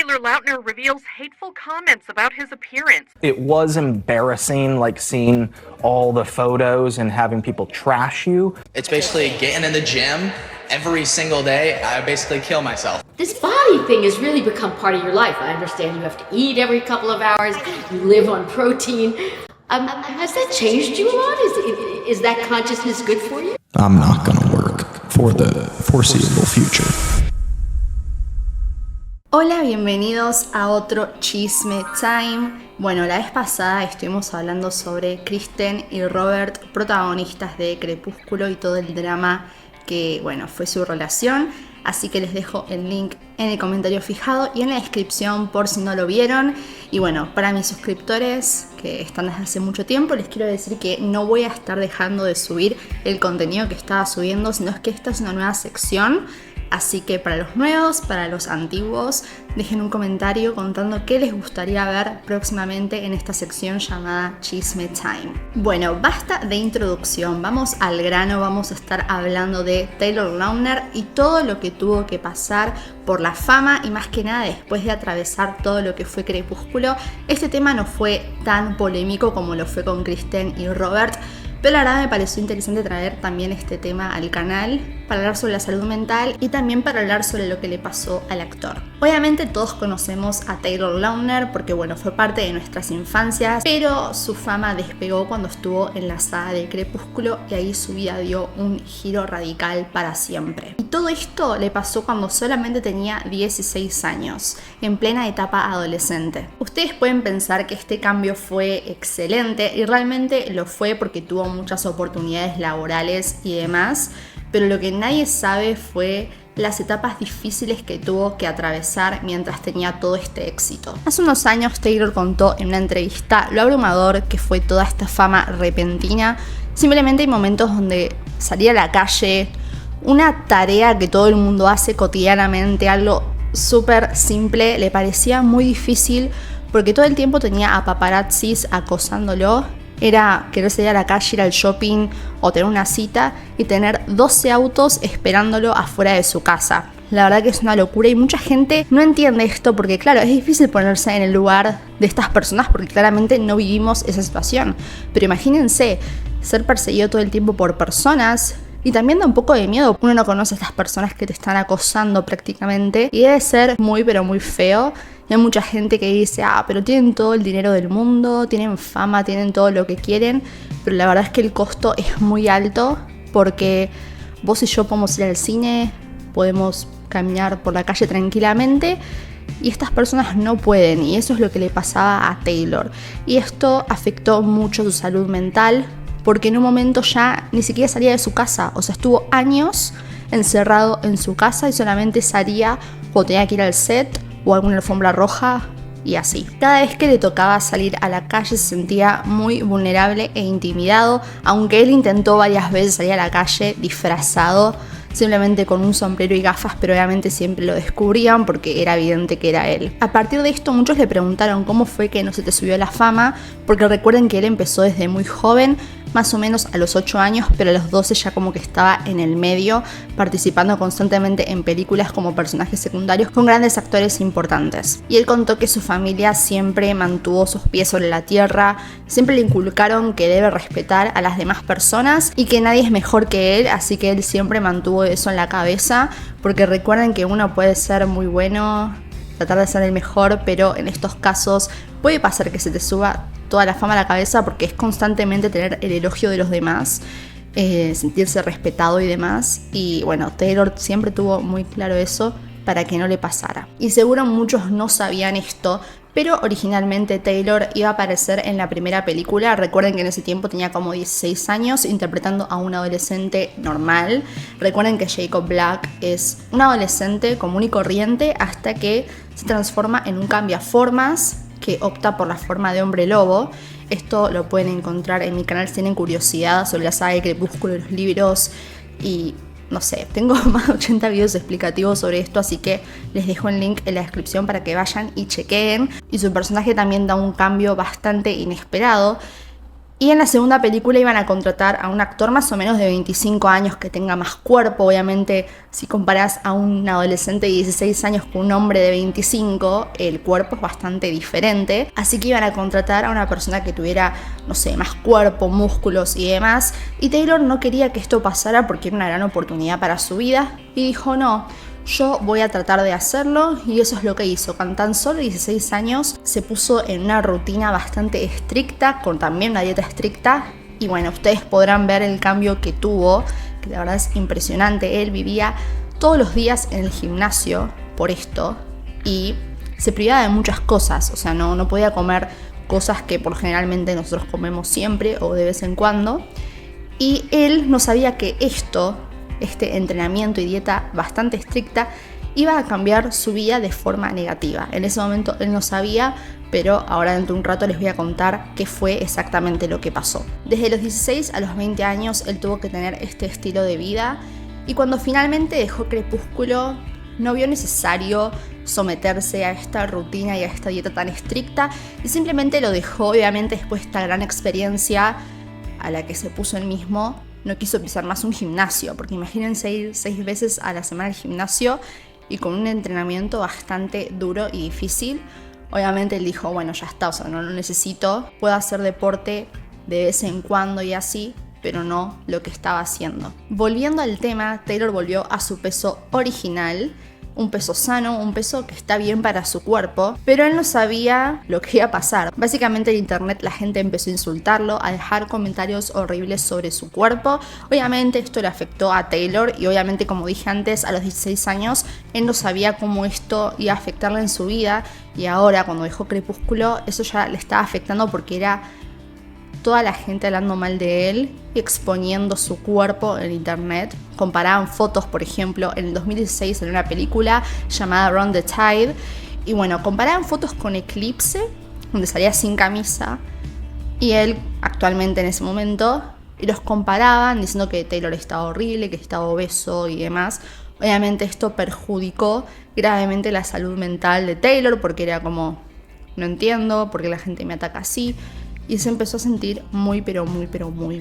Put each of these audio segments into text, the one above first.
Taylor Lautner reveals hateful comments about his appearance. It was embarrassing, like seeing all the photos and having people trash you. It's basically getting in the gym every single day. I basically kill myself. This body thing has really become part of your life. I understand you have to eat every couple of hours, you live on protein. Has that changed you a lot? Is that consciousness good for you? I'm not gonna work for the foreseeable future. Hola, bienvenidos a otro Chisme Time. Bueno, la vez pasada estuvimos hablando sobre Kristen y Robert, protagonistas de Crepúsculo y todo el drama que, bueno, fue su relación. Así que les dejo el link en el comentario fijado y en la descripción por si no lo vieron. Y bueno, para mis suscriptores que están desde hace mucho tiempo, les quiero decir que no voy a estar dejando de subir el contenido que estaba subiendo, sino es que esta es una nueva sección. Así que para los nuevos, para los antiguos, dejen un comentario contando qué les gustaría ver próximamente en esta sección llamada Chisme Time. Bueno, basta de introducción, vamos al grano, vamos a estar hablando de Taylor Lautner y todo lo que tuvo que pasar por la fama y más que nada después de atravesar todo lo que fue Crepúsculo. Este tema no fue tan polémico como lo fue con Kristen y Robert, pero la verdad me pareció interesante traer también este tema al canal para hablar sobre la salud mental y también para hablar sobre lo que le pasó al actor. Obviamente todos conocemos a Taylor Lautner porque bueno, fue parte de nuestras infancias, pero su fama despegó cuando estuvo en la saga de Crepúsculo y ahí su vida dio un giro radical para siempre. Y todo esto le pasó cuando solamente tenía 16 años, en plena etapa adolescente. Ustedes pueden pensar que este cambio fue excelente y realmente lo fue porque tuvo muchas oportunidades laborales y demás, pero lo que nadie sabe fue las etapas difíciles que tuvo que atravesar mientras tenía todo este éxito. Hace unos años Taylor contó en una entrevista lo abrumador que fue toda esta fama repentina. Simplemente hay momentos donde salir a la calle, una tarea que todo el mundo hace cotidianamente, algo súper simple, le parecía muy difícil porque todo el tiempo tenía a paparazzis acosándolo. Era querer salir a la calle, ir al shopping o tener una cita y tener 12 autos esperándolo afuera de su casa. La verdad que es una locura y mucha gente no entiende esto porque claro, es difícil ponerse en el lugar de estas personas porque claramente no vivimos esa situación. Pero imagínense ser perseguido todo el tiempo por personas y también da un poco de miedo. Uno no conoce a estas personas que te están acosando prácticamente y debe ser muy pero muy feo. Hay mucha gente que dice, pero tienen todo el dinero del mundo, tienen fama, tienen todo lo que quieren, pero la verdad es que el costo es muy alto porque vos y yo podemos ir al cine, podemos caminar por la calle tranquilamente y estas personas no pueden, y eso es lo que le pasaba a Taylor. Y esto afectó mucho su salud mental porque en un momento ya ni siquiera salía de su casa, o sea, estuvo años encerrado en su casa y solamente salía cuando tenía que ir al set o alguna alfombra roja y así. Cada vez que le tocaba salir a la calle se sentía muy vulnerable e intimidado, aunque él intentó varias veces salir a la calle disfrazado, simplemente con un sombrero y gafas, pero obviamente siempre lo descubrían porque era evidente que era él. A partir de esto muchos le preguntaron cómo fue que no se te subió la fama, porque recuerden que él empezó desde muy joven, más o menos a los 8 años, pero a los 12 ya como que estaba en el medio, participando constantemente en películas como personajes secundarios con grandes actores importantes. Y él contó que su familia siempre mantuvo sus pies sobre la tierra, siempre le inculcaron que debe respetar a las demás personas y que nadie es mejor que él, así que él siempre mantuvo eso en la cabeza, porque recuerden que uno puede ser muy bueno, tratar de ser el mejor, pero en estos casos puede pasar que se te suba toda la fama a la cabeza porque es constantemente tener el elogio de los demás, sentirse respetado y demás. Y bueno, Taylor siempre tuvo muy claro eso para que no le pasara. Y seguro muchos no sabían esto, pero originalmente Taylor iba a aparecer en la primera película. Recuerden que en ese tiempo tenía como 16 años interpretando a un adolescente normal. Recuerden que Jacob Black es un adolescente común y corriente hasta que se transforma en un cambiaformas que opta por la forma de hombre lobo. Esto lo pueden encontrar en mi canal si tienen curiosidad sobre la saga de Crepúsculo, los libros y no sé, tengo más de 80 videos explicativos sobre esto, así que les dejo el link en la descripción para que vayan y chequeen. Y su personaje también da un cambio bastante inesperado. Y en la segunda película iban a contratar a un actor más o menos de 25 años que tenga más cuerpo. Obviamente, si comparás a un adolescente de 16 años con un hombre de 25, el cuerpo es bastante diferente. Así que iban a contratar a una persona que tuviera, no sé, más cuerpo, músculos y demás. Y Taylor no quería que esto pasara porque era una gran oportunidad para su vida. Y dijo, no, yo voy a tratar de hacerlo, y eso es lo que hizo. Con tan solo 16 años se puso en una rutina bastante estricta, con también una dieta estricta, y bueno, ustedes podrán ver el cambio que tuvo, que la verdad es impresionante. Él vivía todos los días en el gimnasio por esto, y se privaba de muchas cosas, o sea, no podía comer cosas que por generalmente nosotros comemos siempre o de vez en cuando, y él no sabía que este entrenamiento y dieta bastante estricta iba a cambiar su vida de forma negativa. En ese momento él no sabía, pero ahora dentro de un rato les voy a contar qué fue exactamente lo que pasó. Desde los 16 a los 20 años él tuvo que tener este estilo de vida, y cuando finalmente dejó Crepúsculo no vio necesario someterse a esta rutina y a esta dieta tan estricta, y simplemente lo dejó. Obviamente después de esta gran experiencia a la que se puso él mismo, no quiso pisar más un gimnasio, porque imagínense ir 6 veces a la semana al gimnasio y con un entrenamiento bastante duro y difícil. Obviamente él dijo, bueno, ya está, o sea, no lo necesito, puedo hacer deporte de vez en cuando y así, pero no lo que estaba haciendo. Volviendo al tema, Taylor volvió a su peso original, un peso sano, un peso que está bien para su cuerpo, pero él no sabía lo que iba a pasar. Básicamente en internet la gente empezó a insultarlo, a dejar comentarios horribles sobre su cuerpo. Obviamente esto le afectó a Taylor, y obviamente, como dije antes, a los 16 años él no sabía cómo esto iba a afectarle en su vida, y ahora cuando dejó Crepúsculo eso ya le estaba afectando, porque era toda la gente hablando mal de él y exponiendo su cuerpo en internet. Comparaban fotos, por ejemplo, en el 2016 en una película llamada Run the Tide, y bueno, comparaban fotos con Eclipse, donde salía sin camisa, y él actualmente en ese momento, y los comparaban diciendo que Taylor estaba horrible, que estaba obeso y demás. Obviamente esto perjudicó gravemente la salud mental de Taylor, porque era como, no entiendo por qué la gente me ataca así, y se empezó a sentir muy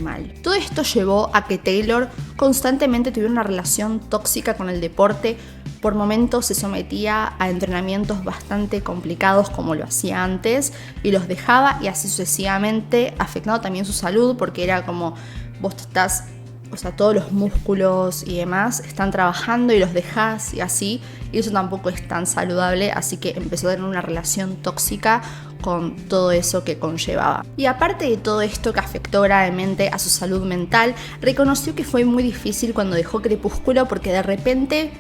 mal. Todo esto llevó a que Taylor constantemente tuviera una relación tóxica con el deporte. Por momentos se sometía a entrenamientos bastante complicados como lo hacía antes, y los dejaba, y así sucesivamente, afectando también su salud, porque era como, vos estás, o sea, todos los músculos y demás están trabajando y los dejás y así, y eso tampoco es tan saludable. Así que empezó a tener una relación tóxica con todo eso que conllevaba. Y aparte de todo esto que afectó gravemente a su salud mental, reconoció que fue muy difícil cuando dejó Crepúsculo, porque de repente,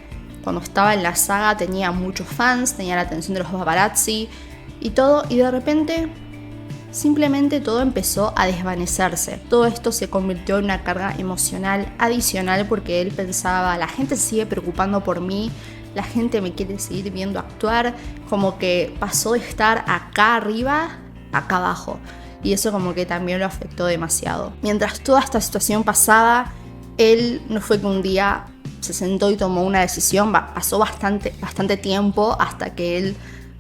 cuando estaba en la saga, tenía muchos fans, tenía la atención de los paparazzi y todo, y de repente simplemente todo empezó a desvanecerse. Todo esto se convirtió en una carga emocional adicional, porque él pensaba, la gente se sigue preocupando por mí, la gente me quiere seguir viendo actuar, como que pasó de estar acá arriba a acá abajo, y eso como que también lo afectó demasiado. Mientras toda esta situación pasaba, él no fue que un día se sentó y tomó una decisión, pasó bastante tiempo hasta que él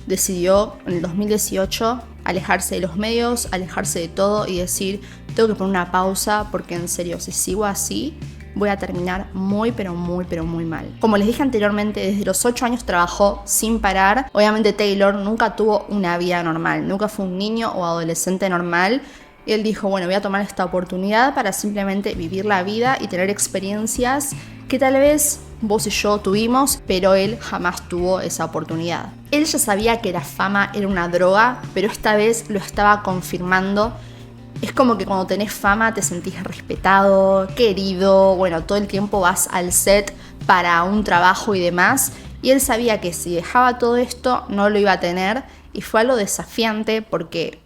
decidió en el 2018 alejarse de los medios, alejarse de todo y decir, tengo que poner una pausa, porque en serio, si sigo así voy a terminar muy mal. Como les dije anteriormente, desde los 8 años trabajó sin parar. Obviamente Taylor nunca tuvo una vida normal, nunca fue un niño o adolescente normal. Y él dijo, bueno, voy a tomar esta oportunidad para simplemente vivir la vida y tener experiencias que tal vez vos y yo tuvimos, pero él jamás tuvo esa oportunidad. Él ya sabía que la fama era una droga, pero esta vez lo estaba confirmando. Es como que cuando tenés fama te sentís respetado, querido, bueno, todo el tiempo vas al set para un trabajo y demás, y él sabía que si dejaba todo esto no lo iba a tener, y fue algo desafiante, porque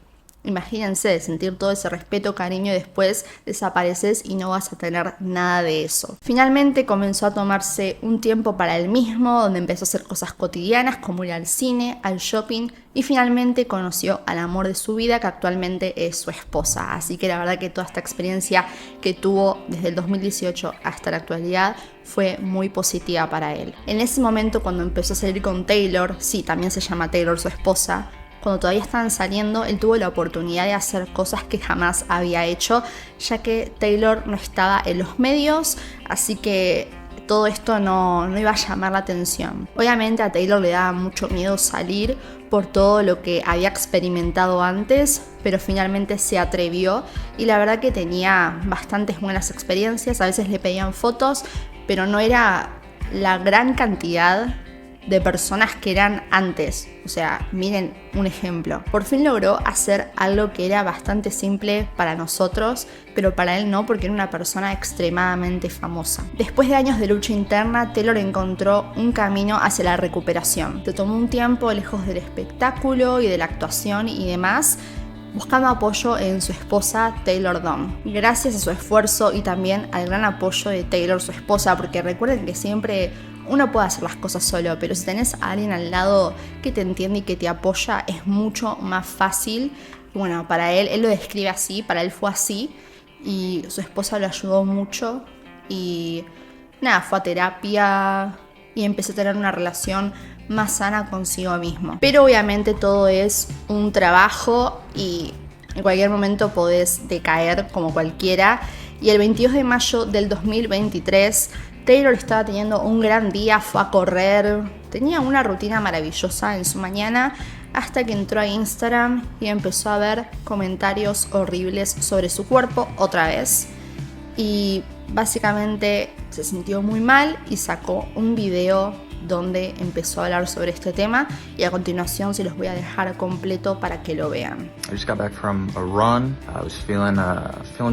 imagínense de sentir todo ese respeto, cariño, y después desapareces y no vas a tener nada de eso. Finalmente comenzó a tomarse un tiempo para él mismo, donde empezó a hacer cosas cotidianas como ir al cine, al shopping, y finalmente conoció al amor de su vida, que actualmente es su esposa. Así que la verdad que toda esta experiencia que tuvo desde el 2018 hasta la actualidad fue muy positiva para él. En ese momento, cuando empezó a salir con Taylor, sí, también se llama Taylor su esposa, cuando todavía estaban saliendo, él tuvo la oportunidad de hacer cosas que jamás había hecho, ya que Taylor no estaba en los medios, así que todo esto no iba a llamar la atención. Obviamente a Taylor le daba mucho miedo salir por todo lo que había experimentado antes, pero finalmente se atrevió y la verdad que tenía bastantes buenas experiencias. A veces le pedían fotos, pero no era la gran cantidad de personas que eran antes. O sea, miren un ejemplo. Por fin logró hacer algo que era bastante simple para nosotros, pero para él no, porque era una persona extremadamente famosa. Después de años de lucha interna, Taylor encontró un camino hacia la recuperación. Se tomó un tiempo lejos del espectáculo y de la actuación y demás, buscando apoyo en su esposa Taylor Dome. Gracias a su esfuerzo y también al gran apoyo de Taylor, su esposa, porque recuerden que siempre uno puede hacer las cosas solo, pero si tenés a alguien al lado que te entiende y que te apoya, es mucho más fácil. Bueno, para él lo describe así, para él fue así, y su esposa lo ayudó mucho, y nada, fue a terapia y empezó a tener una relación más sana consigo mismo. Pero obviamente todo es un trabajo y en cualquier momento podés decaer como cualquiera, y el 22 de mayo del 2023 Taylor estaba teniendo un gran día, fue a correr, tenía una rutina maravillosa en su mañana, hasta que entró a Instagram y empezó a ver comentarios horribles sobre su cuerpo otra vez. Y básicamente se sintió muy mal y sacó un video donde empezó a hablar sobre este tema, y a continuación se los voy a dejar completo para que lo vean. I just got back from a run. I was feeling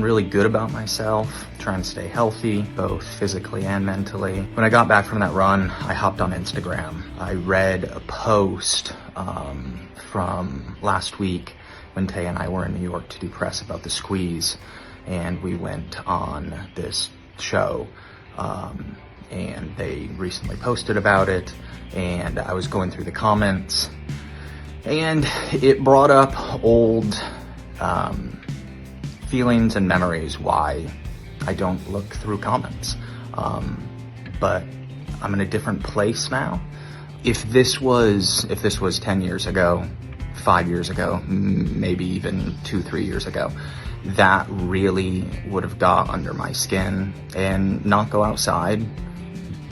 really good about myself, trying to stay healthy, both physically and mentally. When I got back from that run, I hopped on Instagram. I read a post from last week when Tay and I were in New York to do press about the Squeeze, and we went on this show. And they recently posted about it, and I was going through the comments, and it brought up old feelings and memories why I don't look through comments. But I'm in a different place now. If this was 10 years ago, 5 years ago, maybe even 2-3 years ago, that really would have got under my skin and not go outside.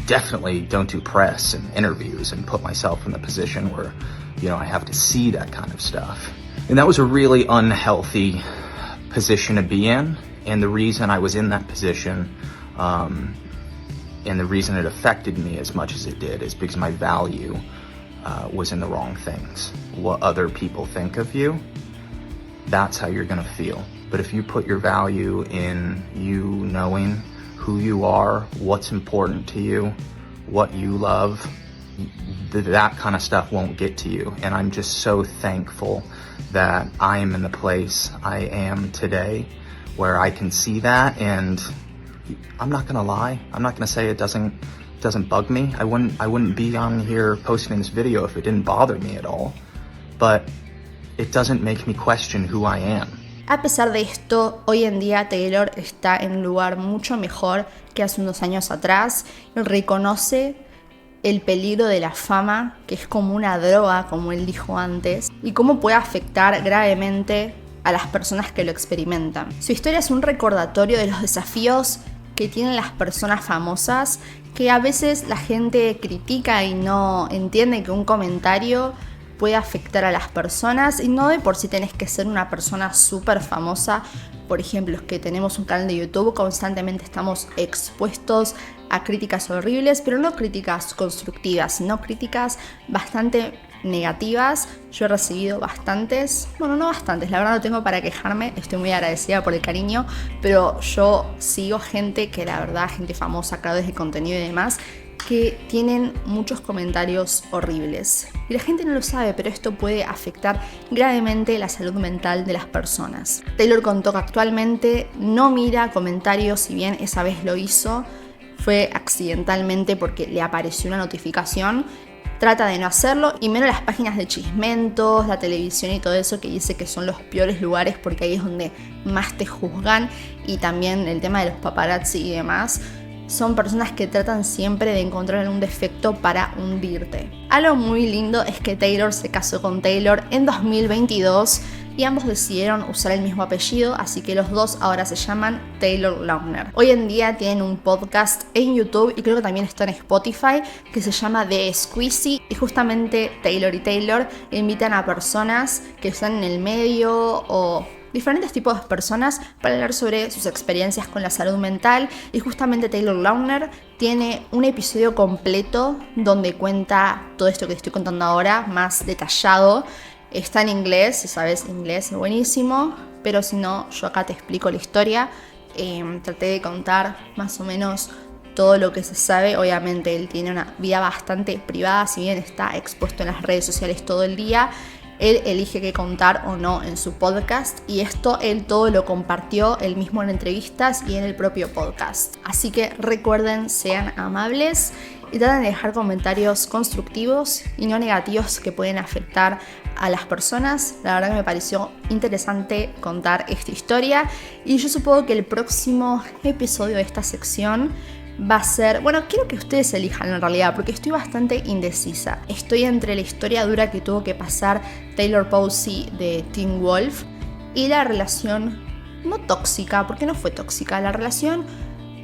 Definitely don't do press and interviews and put myself in the position where, I have to see that kind of stuff. And that was a really unhealthy position to be in. And the reason I was in that position, and the reason it affected me as much as it did, is because my value was in the wrong things. What other people think of you, that's how you're gonna feel. But if you put your value in you knowing who you are, what's important to you, what you love, that kind of stuff won't get to you. And I'm just so thankful that I am in the place I am today where I can see that. And I'm not gonna lie, I'm not gonna say it doesn't bug me. I wouldn't be on here posting this video if it didn't bother me at all. But it doesn't make me question who I am. A pesar de esto, hoy en día Taylor está en un lugar mucho mejor que hace unos años atrás. Reconoce el peligro de la fama, que es como una droga, como él dijo antes, y cómo puede afectar gravemente a las personas que lo experimentan. Su historia es un recordatorio de los desafíos que tienen las personas famosas, que a veces la gente critica y no entiende que un comentario puede afectar a las personas, y no de por sí tenés que ser una persona súper famosa. Por ejemplo, los que tenemos un canal de YouTube, constantemente estamos expuestos a críticas horribles, pero no críticas constructivas, sino críticas bastante negativas. Yo he recibido bastantes, bueno, no bastantes, la verdad no tengo para quejarme, estoy muy agradecida por el cariño, pero yo sigo gente que la verdad, gente famosa, creadores de contenido y demás, que tienen muchos comentarios horribles. Y la gente no lo sabe, pero esto puede afectar gravemente la salud mental de las personas. Taylor contó que actualmente no mira comentarios, si bien esa vez lo hizo, fue accidentalmente porque le apareció una notificación. Trata de no hacerlo, y menos las páginas de chismentos, la televisión y todo eso, que dice que son los peores lugares porque ahí es donde más te juzgan, y también el tema de los paparazzi y demás. son personas que tratan siempre de encontrar un defecto para hundirte. Algo muy lindo es que Taylor se casó con Taylor en 2022 y ambos decidieron usar el mismo apellido, así que los dos ahora se llaman Taylor Lautner. Hoy en día tienen un podcast en YouTube y creo que también está en Spotify que se llama The Squeezy, y justamente Taylor y Taylor invitan a personas que están en el medio o diferentes tipos de personas para hablar sobre sus experiencias con la salud mental, y justamente Taylor Lautner tiene un episodio completo donde cuenta todo esto que te estoy contando ahora, más detallado. Está en inglés, si sabes inglés es buenísimo, pero si no, yo acá te explico la historia. Traté de contar más o menos todo lo que se sabe. Obviamente él tiene una vida bastante privada, si bien está expuesto en las redes sociales todo el día. Él elige qué contar o no en su podcast, y esto él todo lo compartió él mismo en entrevistas y en el propio podcast. Así que recuerden, sean amables y traten de dejar comentarios constructivos y no negativos que pueden afectar a las personas. La verdad que me pareció interesante contar esta historia, y yo supongo que el próximo episodio de esta sección va a ser, bueno, quiero que ustedes elijan en realidad, porque estoy bastante indecisa. Estoy entre la historia dura que tuvo que pasar Taylor Posey de Teen Wolf y la relación no tóxica, porque no fue tóxica, la relación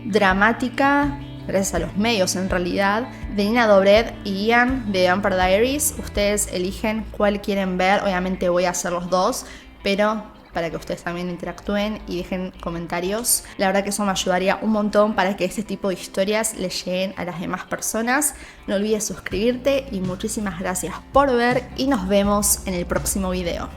dramática, gracias a los medios en realidad, de Nina Dobrev y Ian de Vampire Diaries. Ustedes eligen cuál quieren ver. Obviamente voy a hacer los dos, pero para que ustedes también interactúen y dejen comentarios. La verdad que eso me ayudaría un montón para que este tipo de historias les lleguen a las demás personas. No olvides suscribirte y muchísimas gracias por ver, y nos vemos en el próximo video.